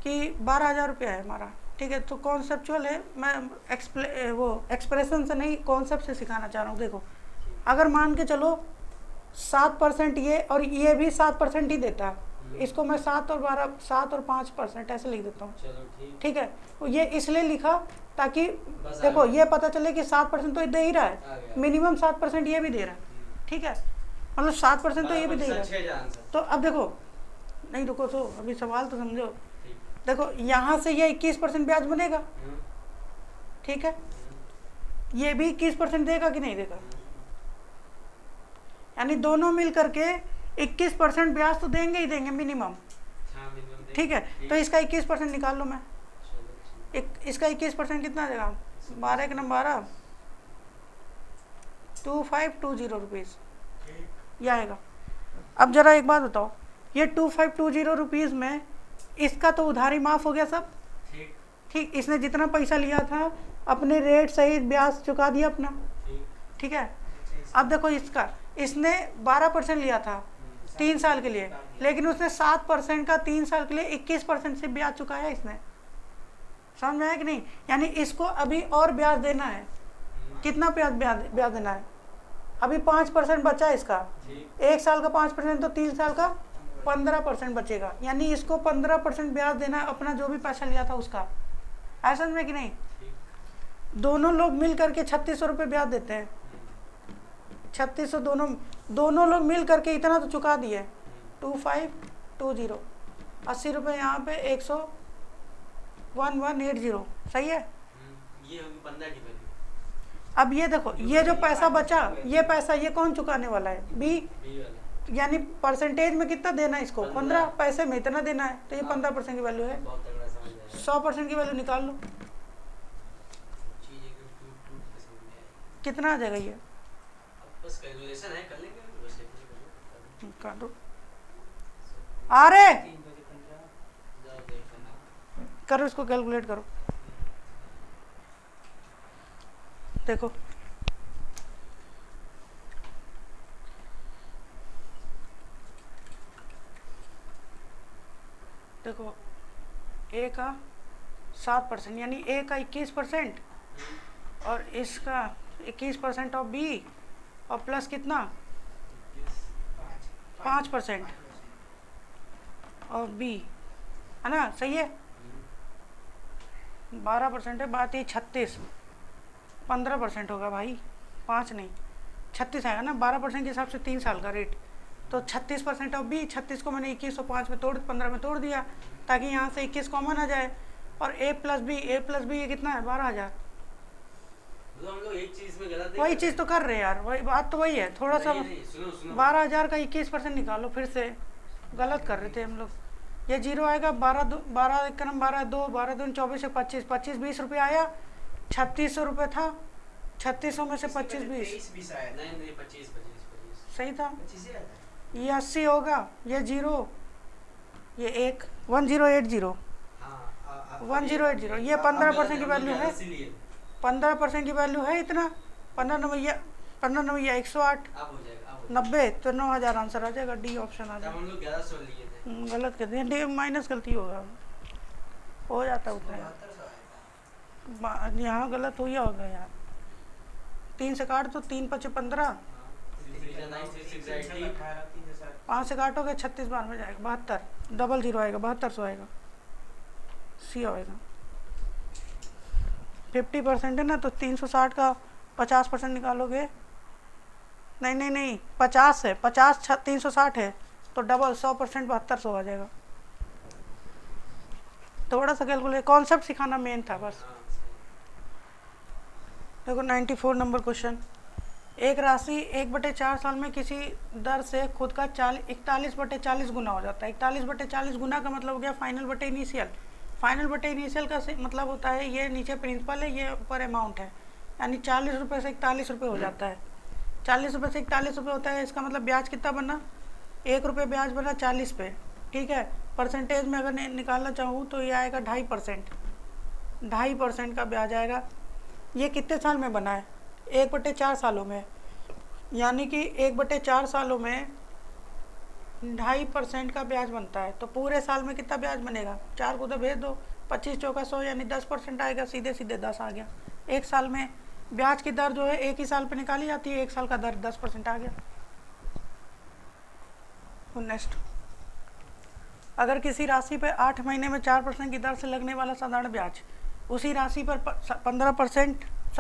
कि 12,000 रुपया है हमारा, ठीक है, तो कॉन्सेप्चुअल है, मैं एक्सप्रेशन से नहीं कॉन्सेप्ट से सिखाना चाह रहा हूँ। देखो अगर मान के चलो 7% ये, और ये भी 7% ही देता है, इसको मैं 7 और 5% ऐसे लिख देता हूँ, ठीक है। ये इसलिए लिखा ताकि देखो ये पता चले कि 7% तो दे ही रहा है, मिनिमम 7% ये भी दे रहा है, ठीक है, मतलब 7% तो ये भी दे रहा है। तो अब देखो, नहीं रुको तो अभी सवाल तो समझो। देखो यहाँ से ये 21% ब्याज बनेगा, ठीक है, ये भी 21% देगा कि नहीं देगा? यानी दोनों मिल करके 21% ब्याज तो देंगे ही देंगे मिनिमम, ठीक है। तो इसका 21% निकाल लो, मैं इसका 21% कितना देगा? 12 के नंबर 12, 2520 रुपीज़ ये आएगा। अब जरा एक बात बताओ, ये 2520 रुपीज़ में इसका तो उधारी माफ़ हो गया सब। ठीक, इसने जितना पैसा लिया था अपने रेट सही ब्याज चुका दिया अपना। ठीक है, अब देखो इसका, इसने 12% लिया था 3 साल के लिए, लेकिन उसने 7% का 3 साल के लिए 21% से ब्याज चुकाया इसने। समझ में आया कि नहीं? यानी इसको अभी और ब्याज देना है। कितना ब्याज देना है? अभी 5% बचा इसका। 1 साल का 5% तो 3 साल का 15% बचेगा, यानी इसको 15% ब्याज देना है अपना जो भी पैसा लिया था उसका। ऐसा में कि नहीं? दोनों लोग मिल करके 3600 रुपये ब्याज देते हैं। 3600 दोनों लोग मिल करके इतना तो चुका दिए। 2520 80 रुपये यहाँ पे 1180। सही है? ये होगी 15 की वैल्यू। अब ये देखो, ये जो पैसा बचा, ये पैसा ये कौन चुकाने वाला है? बी वाला। यानी परसेंटेज में कितना देना है इसको? 15, पैसे में इतना देना है, तो ये 15% की वैल्यू है। 100% की वैल्यू निकाल लो, कितना आ जाएगा ये? बस कैलकुलेशन है, कर लेंगे। काटो, अरे करो इसको, कैलकुलेट करो। देखो देखो, ए का 7% यानी ए का 21% और इसका 21% ऑफ बी और प्लस कितना 5% और बी, है ना? सही है। 12% है, बात ये 36, 15% होगा भाई, 5 नहीं 36 आएगा ना। 12% के हिसाब से 3 साल का रेट, तो 36% ऑफ बी। 36 को मैंने 21 और 5 में 15 में तोड़ दिया ताकि यहाँ से 21 कॉमन आ जाए। और ए प्लस बी ये कितना है? 12,000। तो हम लोग एक चीज में गलत, वही चीज़ तो कर रहे हैं यार, वही बात तो वही है। थोड़ा सा 12,000 का 21% निकालो, फिर से गलत कर रहे थे हम लोग। ये जीरो आएगा, 12 1 2 12 2 24 से 25 25 20 रुपये आया। 3600 रुपये था, 3600 में से 25 20 नहीं 25 सही था। ये 80 होगा, ये जीरो, ये 1080 1080। ये 15% की वैल्यू है, 15% की वैल्यू है इतना। 15 नवैया 108 90, तो 9000 आंसर आ जाएगा। डी ऑप्शन आ जाएगा। हम लोग 1100 लिए थे, गलत कर दिया, डी माइनस गलती होगा, हो जाता उतना। यहाँ गलत हुआ होगा यार। 3 से काट तो 3 5 15, 5 से काटोगे 36 बार में जाएगा 72, 00 आएगा, 7200 आएगा। सी आएगा। 50% है ना, तो 360 का 50% निकालोगे। नहीं 50 है, 50 360 है, तो डबल 100% 7200 आ जाएगा। थोड़ा सा कैलकुलेट, कॉन्सेप्ट सिखाना मेन था बस। देखो 94 नंबर क्वेश्चन। एक राशि 1/4 साल में किसी दर से खुद का 41/40 गुना हो जाता है। 41/40 गुना का मतलब हो गया फाइनल बटे इनिशियल। फाइनल बटे इनिशियल का मतलब होता है ये नीचे प्रिंसिपल है, ये ऊपर अमाउंट है, यानी 40 रुपये से 41 रुपये हो जाता है। 40 रुपये से 41 रुपये होता है। इसका मतलब ब्याज कितना बना? 1 रुपये ब्याज बना 40 पे। ठीक है, परसेंटेज में अगर निकालना चाहूँ तो ये आएगा 2.5%। 2.5% का ब्याज आएगा। ये कितने साल में बना है? 1/4 सालों में, यानी कि 1/4 सालों में 2.5% का ब्याज बनता है। तो पूरे साल में कितना ब्याज बनेगा? 4 को तो भेज दो, 25 चौका 100, यानी 10% आएगा। सीधे 10 आ गया। 1 साल में ब्याज की दर जो है एक ही साल पे निकाली जाती है। 1 साल का दर 10% आ गया। नेक्स्ट, अगर किसी राशि पर 8 महीने में 4% की दर से लगने वाला साधारण ब्याज उसी राशि पर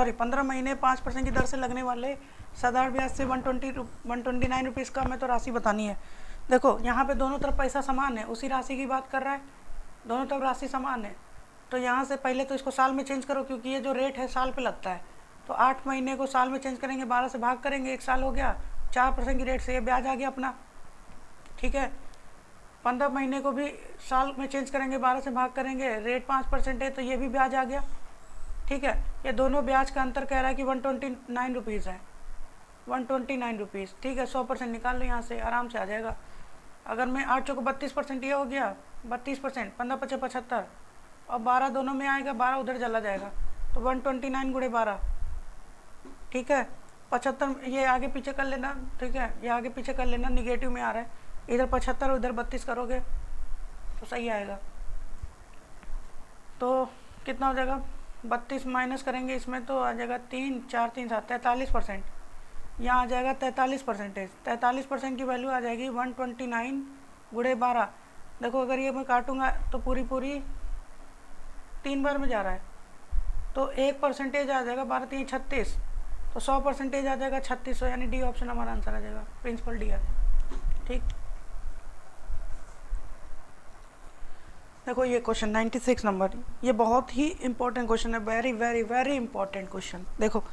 15 महीने 5% की दर से लगने वाले साधारण ब्याज से 129 रुपीज़ कम है, तो राशि बतानी है। देखो यहाँ पे दोनों तरफ पैसा समान है, उसी राशि की बात कर रहा है, दोनों तरफ राशि समान है। तो यहाँ से पहले तो इसको साल में चेंज करो, क्योंकि ये जो रेट है साल पे लगता है। तो 8 महीने को साल में चेंज करेंगे, 12 से भाग करेंगे, 1 साल हो गया। 4% की रेट से ये ब्याज आ गया अपना। ठीक है, 15 महीने को भी साल में चेंज करेंगे, 12 से भाग करेंगे, रेट 5% है, तो ये भी ब्याज आ गया। ठीक है, ये दोनों ब्याज का अंतर कह रहा है कि 129 रुपीज़ है, 129 रुपीज़। ठीक है, 100% निकाल लो यहाँ से, आराम से आ जाएगा। अगर मैं 8 चौको 32%, ये हो गया 32%, 15 पचे 75 और 12 दोनों में आएगा, 12 उधर चला जाएगा तो 129 गुणे 12, ठीक है। 75 ये आगे पीछे कर लेना, ठीक है, ये आगे पीछे कर लेना, निगेटिव में आ रहा है, इधर 75 उधर 32 करोगे तो सही आएगा। तो कितना हो जाएगा, 32 माइनस करेंगे इसमें तो आ जाएगा 3 4 3 7 43%, यहाँ आ जाएगा 43%। 43% की वैल्यू आ जाएगी 129 गुणे 12। देखो अगर ये मैं काटूंगा तो पूरी 3 बार में जा रहा है, तो 1% आ जाएगा, 12 3 36, तो 100% आ जाएगा 3600, यानी डी ऑप्शन हमारा आंसर आ जाएगा, प्रिंसिपल डी आ जाएगा, ठीक। देखो ये क्वेश्चन 96 नंबर, ये बहुत ही इंपॉर्टेंट क्वेश्चन है, very very very important question. देखो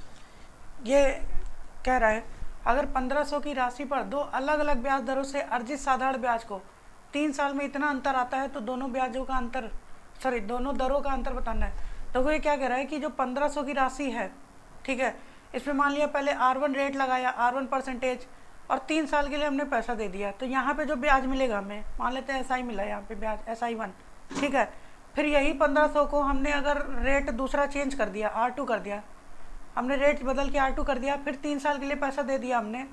ये कह रहा है अगर 1500 की राशि पर दो अलग अलग ब्याज दरों से अर्जित साधारण ब्याज को 3 साल में इतना अंतर आता है तो दोनों ब्याजों का अंतर, सॉरी दोनों दरों का अंतर बताना है। देखो ये क्या कह रहा है कि जो 1500 की राशि है, ठीक है, इसमें मान लिया पहले R1 रेट लगाया, R1% और 3 साल के लिए हमने पैसा दे दिया, तो यहाँ पे जो ब्याज मिलेगा हमें, मान लेते हैं SI मिला यहाँ पे ब्याज SI1, ठीक है। फिर यही 1500 को हमने अगर रेट दूसरा चेंज कर दिया, R2 कर दिया, हमने रेट बदल के R2 कर दिया, फिर 3 साल के लिए पैसा दे दिया हमने,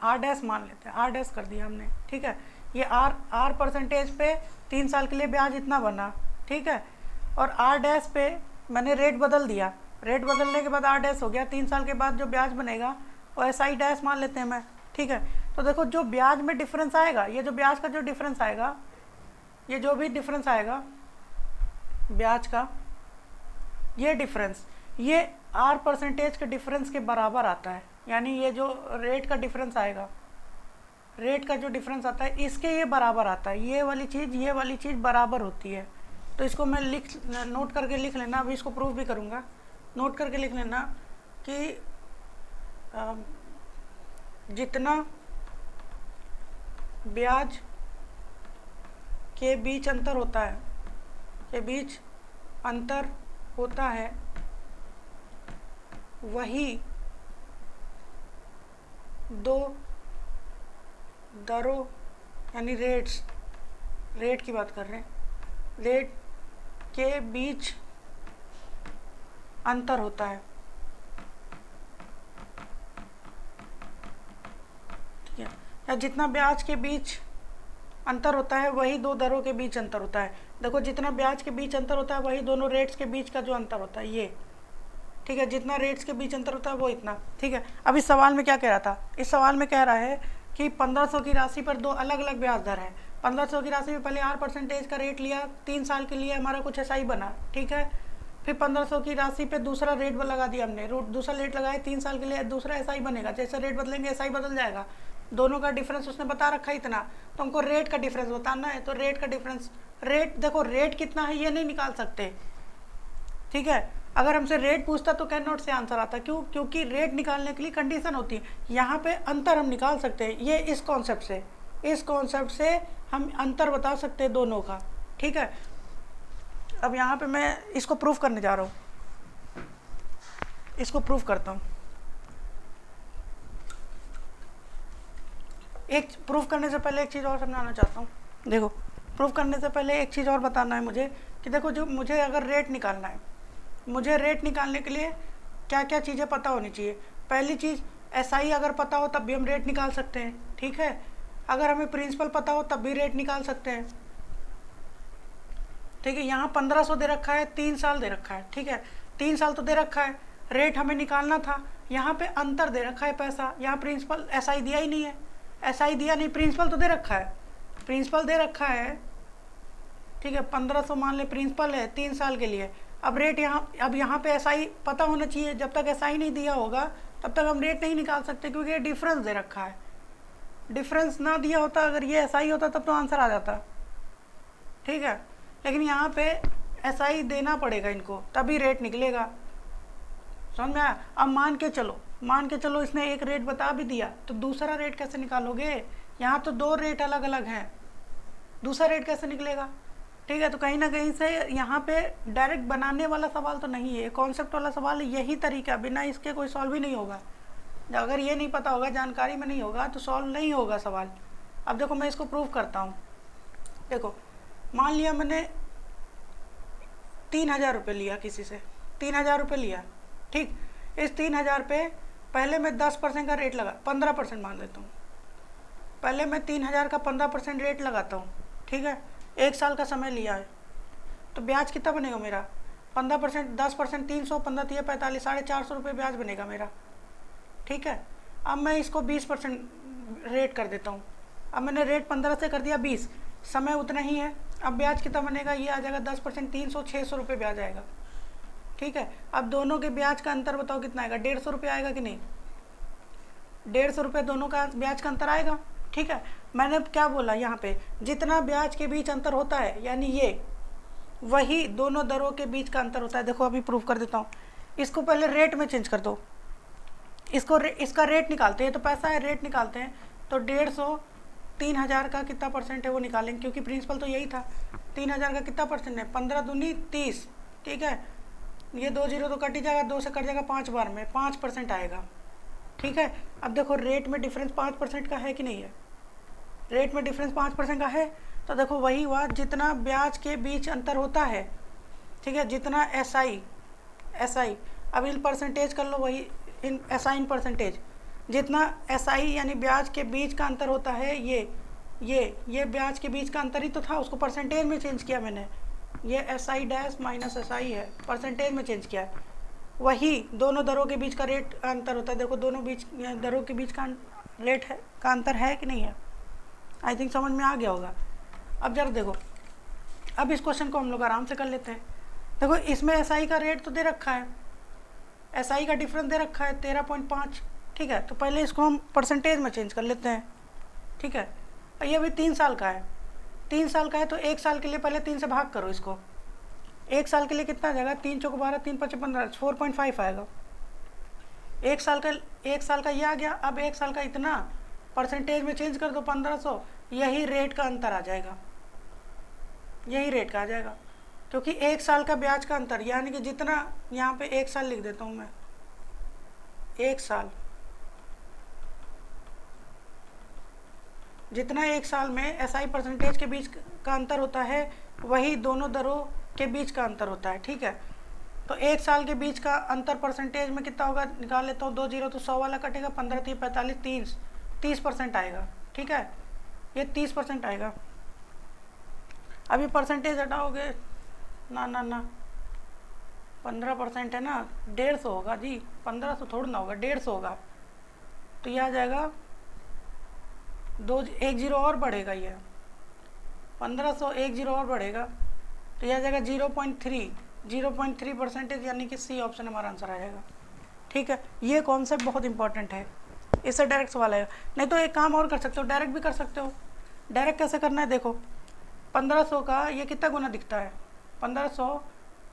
R डैश मान लेते हैं, R डैश कर दिया हमने, ठीक है। ये R% पे 3 साल के लिए ब्याज इतना बना, ठीक है, और R डैश पे मैंने रेट बदल दिया, रेट बदलने के बाद R डैश हो गया, 3 साल के बाद जो ब्याज बनेगा वो SI डैश मान लेते हैं मैं, ठीक है। तो देखो जो ब्याज में डिफरेंस आएगा, ये जो ब्याज का जो डिफरेंस आएगा, ये जो भी डिफरेंस आएगा ब्याज का, ये डिफरेंस ये R% के डिफरेंस के बराबर आता है, यानी ये जो रेट का डिफरेंस आएगा, रेट का जो डिफरेंस आता है इसके ये बराबर आता है, ये वाली चीज़ बराबर होती है। तो इसको मैं नोट करके लिख लेना, अभी इसको प्रूफ भी करूँगा, नोट करके लिख लेना कि जितना ब्याज के बीच अंतर होता है, वही दो दरों यानी रेट की बात कर रहे हैं, रेट के बीच अंतर होता है, ठीक है। या जितना ब्याज के बीच अंतर होता है वही दो दरों के बीच अंतर होता है। देखो जितना ब्याज के बीच अंतर होता है वही दोनों रेट्स के बीच का जो अंतर होता है ये, ठीक है, जितना रेट्स के बीच अंतर होता है वो इतना, ठीक है। अब इस सवाल में क्या कह रहा था, इस सवाल में कह रहा है कि 1500 की राशि पर दो अलग अलग ब्याज दर है। 1500 की राशि में पहले R% का रेट लिया, 3 साल के लिए हमारा कुछ SI बना, ठीक है। फिर 1500 की राशि पे दूसरा रेट लगा दिया हमने, दूसरा रेट लगाया, 3 साल के लिए दूसरा SI बनेगा, जैसे रेट बदलेंगे SI बदल जाएगा, दोनों का डिफरेंस उसने बता रखा है इतना, तो हमको रेट का डिफरेंस बताना है। तो रेट का डिफरेंस, रेट देखो रेट कितना है ये नहीं निकाल सकते, ठीक है। अगर हमसे रेट पूछता तो कैन नॉट से आंसर आता, क्यों, क्योंकि रेट निकालने के लिए कंडीशन होती है, यहाँ पे अंतर हम निकाल सकते हैं, ये इस कॉन्सेप्ट से हम अंतर बता सकते हैं दोनों का, ठीक है। अब यहाँ पे मैं इसको प्रूफ करने जा रहा हूँ, इसको प्रूफ करता हूँ। एक प्रूफ करने से पहले एक चीज़ और समझाना चाहता हूँ। देखो प्रूफ करने से पहले एक चीज़ और बताना है मुझे कि देखो जो मुझे अगर रेट निकालना है, मुझे रेट निकालने के लिए क्या क्या चीज़ें पता होनी चाहिए। पहली चीज़ SI अगर पता हो तब भी हम रेट निकाल सकते हैं, ठीक है। अगर हमें प्रिंसिपल पता हो तब भी रेट निकाल सकते हैं, ठीक है। यहाँ 1500 दे रखा है, 3 साल दे रखा है, ठीक है, 3 साल तो दे रखा है, रेट हमें निकालना था, यहाँ पे अंतर दे रखा है पैसा, यहाँ प्रिंसिपल SI दिया ही नहीं है, SI दिया नहीं, प्रिंसिपल तो दे रखा है, प्रिंसिपल दे रखा है, ठीक है। 1500 मान ले प्रिंसिपल है 3 साल के लिए। अब रेट यहाँ पे SI पता होना चाहिए, जब तक SI नहीं दिया होगा तब तक हम रेट नहीं निकाल सकते, क्योंकि ये डिफरेंस दे रखा है। डिफरेंस ना दिया होता, अगर ये SI होता तब तो आंसर आ जाता, ठीक है। लेकिन यहाँ पे SI देना पड़ेगा इनको, तभी रेट निकलेगा, समझ में आया। अब मान के चलो इसने एक रेट बता भी दिया, तो दूसरा रेट कैसे निकालोगे, यहाँ तो 2 रेट अलग अलग हैं, दूसरा रेट कैसे निकलेगा, ठीक है। तो कहीं ना कहीं से यहाँ पे डायरेक्ट बनाने वाला सवाल तो नहीं है, कॉन्सेप्ट वाला सवाल है, यही तरीका, बिना इसके कोई सॉल्व ही नहीं होगा। अगर ये नहीं पता होगा, जानकारी में नहीं होगा तो सॉल्व नहीं होगा सवाल, अब देखो मैं इसको प्रूव करता हूँ। देखो मान लिया मैंने 3,000 रुपये लिया किसी से, 3,000 रुपये लिया, ठीक। इस 3,000 पे पहले मैं 10% का रेट लगा, 15% मान लेता हूँ। पहले मैं 3,000 का 15% रेट लगाता हूँ, ठीक है। 1 साल का समय लिया है, तो ब्याज कितना बनेगा मेरा? 15%, 10%, 300, 15 3 45, 450 रुपये ब्याज बनेगा मेरा, ठीक है। अब मैं इसको 20% रेट कर देता हूँ। अब मैंने रेट 15 से कर दिया 20, समय उतना ही है। अब ब्याज कितना बनेगा? ये आ जाएगा 10%, 300, 600 रुपये ब्याज आएगा, ठीक है। अब दोनों के ब्याज का अंतर बताओ कितना आएगा? 150 रुपये आएगा कि नहीं? 150 रुपये दोनों का ब्याज का अंतर आएगा, ठीक है। मैंने क्या बोला यहाँ पे? जितना ब्याज के बीच अंतर होता है, यानी ये वही दोनों दरों के बीच का अंतर होता है। देखो अभी प्रूफ कर देता हूँ। इसको पहले रेट में चेंज कर दो, इसका रेट निकालते हैं, तो पैसा है, रेट निकालते हैं। तो 150 3,000 का कितना परसेंट है वो निकालेंगे, क्योंकि प्रिंसिपल तो यही था। 3,000 का कितना परसेंट है? 15 दूनी 30, ठीक है। ये 2 जीरो तो कट ही जाएगा, 2 से कट जाएगा 5 बार में, 5% आएगा, ठीक है। अब देखो रेट में डिफरेंस 5% का है कि नहीं है? रेट में डिफरेंस 5% का है, तो देखो वही हुआ जितना ब्याज के बीच अंतर होता है, ठीक है। जितना SI अब इन परसेंटेज कर लो, वही इन SI इन परसेंटेज, जितना SI यानी ब्याज के बीच का अंतर होता है, ये ब्याज के बीच का अंतर ही तो था, उसको परसेंटेज में चेंज किया मैंने। ये SI डैश माइनस SI है, परसेंटेज में चेंज किया है। वही दोनों दरों के बीच का रेट का अंतर होता है। देखो दोनों दरों के बीच का रेट है का अंतर है कि नहीं है? आई थिंक समझ में आ गया होगा। अब जरा देखो, अब इस क्वेश्चन को हम लोग आराम से कर लेते हैं। देखो इसमें SI का रेट तो दे रखा है, SI का डिफरेंस दे रखा है 13.5, ठीक है। तो पहले इसको हम परसेंटेज में चेंज कर लेते हैं, ठीक है। ये अभी 3 साल का है, 3 साल का है, तो 1 साल के लिए पहले 3 से भाग करो इसको। 1 साल के लिए कितना आ जाएगा? 3 चौक 12, 3 5 15, 4.5 आएगा। 1 साल का ये आ गया। अब 1 साल का इतना परसेंटेज में चेंज कर दो 1500, यही रेट का अंतर आ जाएगा, यही रेट का आ जाएगा। क्योंकि 1 साल का ब्याज का अंतर, यानी कि जितना यहाँ पे 1 साल लिख देता हूँ मैं, 1 साल, जितना 1 साल में SI परसेंटेज के बीच का अंतर होता है, वही दोनों दरों के बीच का अंतर होता है, ठीक है। तो 1 साल के बीच का अंतर परसेंटेज में कितना होगा? निकाल लेता हूँ। 2 जीरो तो 100 वाला कटेगा, 15 3 45, 30% आएगा, ठीक है। ये 30% आएगा। अभी परसेंटेज हटाओगे, ना 15% है ना, 150 होगा जी, 1500 थोड़ा ना होगा, 150 होगा। तो ये आ जाएगा 1 जीरो और बढ़ेगा, ये 1500 1 जीरो और बढ़ेगा, तो यह आ जाएगा 0.3%, यानी कि C ऑप्शन हमारा आंसर आ जाएगा, ठीक है। ये कॉन्सेप्ट बहुत इंपॉर्टेंट है, इससे डायरेक्ट सवाल आएगा। नहीं तो एक काम और कर सकते हो, डायरेक्ट भी कर सकते हो। डायरेक्ट कैसे करना है? देखो 1500 का ये कितना गुना दिखता है? 1500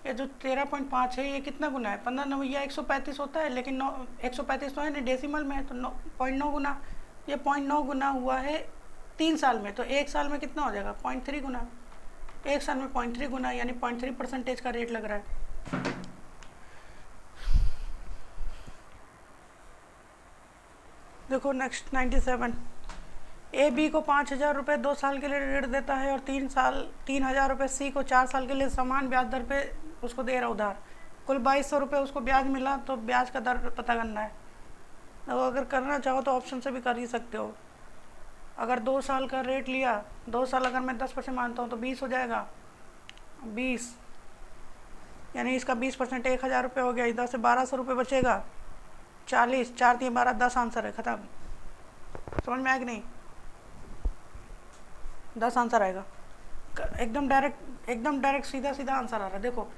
ये जो 13.5 है, ये कितना गुना है? 15 9 या 135 होता है, लेकिन 135 तो है नहीं, डेसिमल में है, तो 0.9 गुना, ये 0.9 गुना हुआ है 3 साल में। तो 1 साल में कितना हो जाएगा? 0.3 गुना। 1 साल में 0.3 गुना, यानी 0.3% का रेट लग रहा है। देखो नेक्स्ट 97, AB को 5,000 रुपये 2 साल के लिए ऋण देता है और 3,000 रुपये C को 4 साल के लिए समान ब्याज दर पे उसको दे रहा उधार। कुल 2,200 रुपये उसको ब्याज मिला, तो ब्याज का दर पता करना है। तो अगर करना चाहो तो ऑप्शन से भी कर ही सकते हो। अगर 2 साल का रेट लिया, 2 साल अगर मैं 10% मानता हूँ तो 20 हो जाएगा, 20 यानी इसका 20% 1,000 रुपये हो गया। इधर से 1,200 रुपये बचेगा, 40, 4 3 12, 10 आंसर है, ख़त्म। समझ में आया कि नहीं? 10 आंसर आएगा, एकदम डायरेक्ट सीधा आंसर आ रहा है। देखो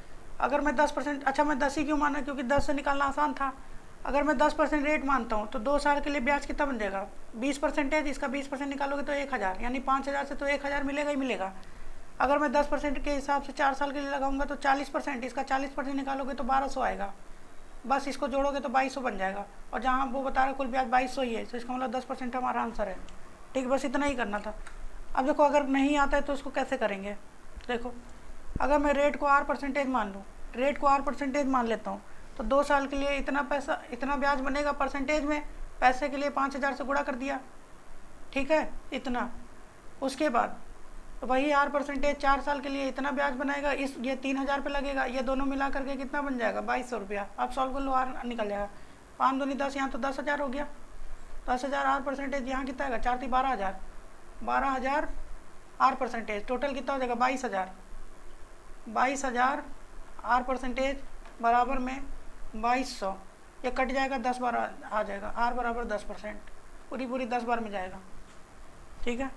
अगर मैं 10%, अच्छा मैं 10 ही क्यों माना? क्योंकि 10 से निकालना आसान था। अगर मैं 10% रेट मानता हूँ तो 2 साल के लिए ब्याज कितना बन जाएगा? 20%, इसका 20% निकालोगे तो 1,000, यानी 5,000 से तो 1,000 मिलेगा ही मिलेगा। अगर मैं 10% के हिसाब से 4 साल के लिए लगाऊंगा तो 40%, इसका 40% निकालोगे तो 1,200 आएगा। बस इसको जोड़ोगे तो 2,200 बन जाएगा। और जहाँ वो बता रहे कुल ब्याज 2,200 ही है, तो इसका मतलब 10% हमारा आंसर है, ठीक। बस इतना ही करना था। अब देखो अगर नहीं आता है तो उसको कैसे करेंगे? देखो अगर मैं रेट को R% मान लूँ, रेट को R% मान लेता हूँ, तो 2 साल के लिए इतना पैसा, इतना ब्याज बनेगा परसेंटेज में। पैसे के लिए 5,000 से गुणा कर दिया, ठीक है, इतना। उसके बाद तो वही R% 4 साल के लिए इतना ब्याज बनाएगा, इस ये 3000 पे लगेगा, ये दोनों मिला करके कितना बन जाएगा 2200 रुपया। अब सॉल्व कर लो, R निकल जाएगा, 5 दूनी 10, यहाँ तो 10,000 हो गया, 10,000 R%, यहाँ कितना आएगा 4 थी 12,000, 12,000 R%, टोटल कितना हो जाएगा 22,000, 22,000 R% बराबर में 2200, ये कट जाएगा 10 बार आ जाएगा, R बराबर 10%, पूरी 10 बार में जाएगा, ठीक है।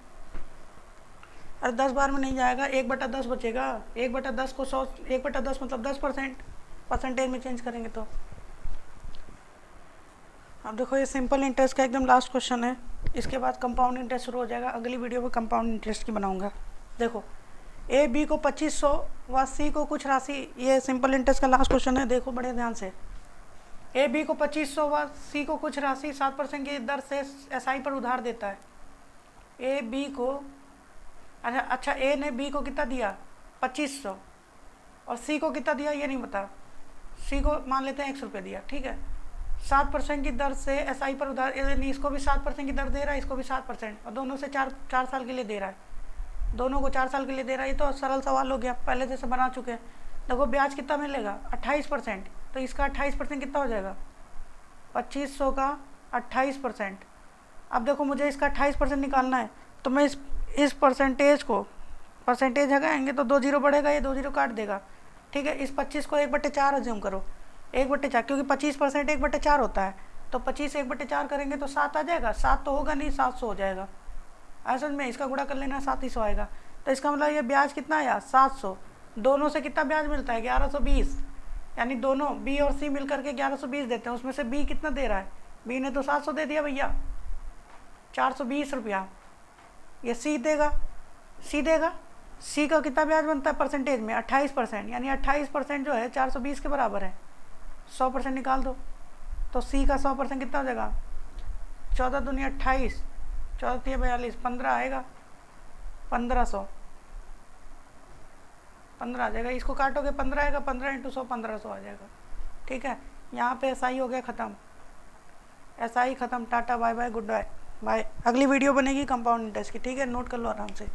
अरे 10 बार में नहीं जाएगा, 1/10 बचेगा, 1/10 को 100, 1/10 मतलब 10%, परसेंटेज में चेंज करेंगे तो। अब देखो ये सिंपल इंटरेस्ट का एकदम लास्ट क्वेश्चन है, इसके बाद कंपाउंड इंटरेस्ट शुरू हो जाएगा, अगली वीडियो में कंपाउंड इंटरेस्ट की बनाऊंगा। देखो ए बी को 2500 व सी को कुछ राशि, ये सिंपल इंटरेस्ट का लास्ट क्वेश्चन है, देखो बड़े ध्यान से। ए बी को 2500 व सी को कुछ राशि 7% की दर से SI पर उधार देता है। ए बी को अच्छा ए ने बी को कितना दिया 2500 और सी को कितना दिया ये नहीं बता, सी को मान लेते हैं 100 रुपये दिया, ठीक है। 7% की दर से SI पर उधार, यानी इसको भी 7% की दर दे रहा है, इसको भी 7%, और दोनों से 4 साल के लिए दे रहा है, दोनों को 4 साल के लिए दे रहा है। ये तो सरल सवाल हो गया, पहले जैसे बना चुके हैं। देखो ब्याज कितना मिलेगा 28%, तो इसका 28% कितना हो जाएगा 2500 का 28%। अब देखो मुझे इसका 28% निकालना है, तो मैं इस परसेंटेज को परसेंटेज लगाएंगे तो 2 जीरो बढ़ेगा, ये 2 जीरो काट देगा, ठीक है। इस 25 को 1/4 अज्यूम करो, 1/4, क्योंकि 25% 1/4 होता है, तो 25 1/4 करेंगे तो 7 आ जाएगा, 7 तो होगा नहीं 700 हो जाएगा, ऐसा में इसका गुणा कर लेना 700 आएगा। तो इसका मतलब ये ब्याज कितना आया 700, दोनों से कितना ब्याज मिलता है 1120, यानी दोनों बी और सी मिल करके 1120 देते हैं, उसमें से बी कितना दे रहा है, बी ने तो 700 दे दिया भैया, 420 रुपया, ये सी देगा, सी का कितना ब्याज बनता है परसेंटेज में 28%, यानी 28% जो है 420 के बराबर है, 100% निकाल दो, तो सी का 100% कितना हो जाएगा 14 दूनी 28, 14 3 42, 15 आएगा, 1500, 15 आ जाएगा, इसको काटोगे 15 आएगा, 15 × 100 1500 आ जाएगा, ठीक है। यहाँ पे SI हो गया ख़त्म, SI ख़त्म, tata bye bye goodbye bye. अगली वीडियो बनेगी कंपाउंड इंटरेस्ट की, ठीक है, नोट कर लो आराम से।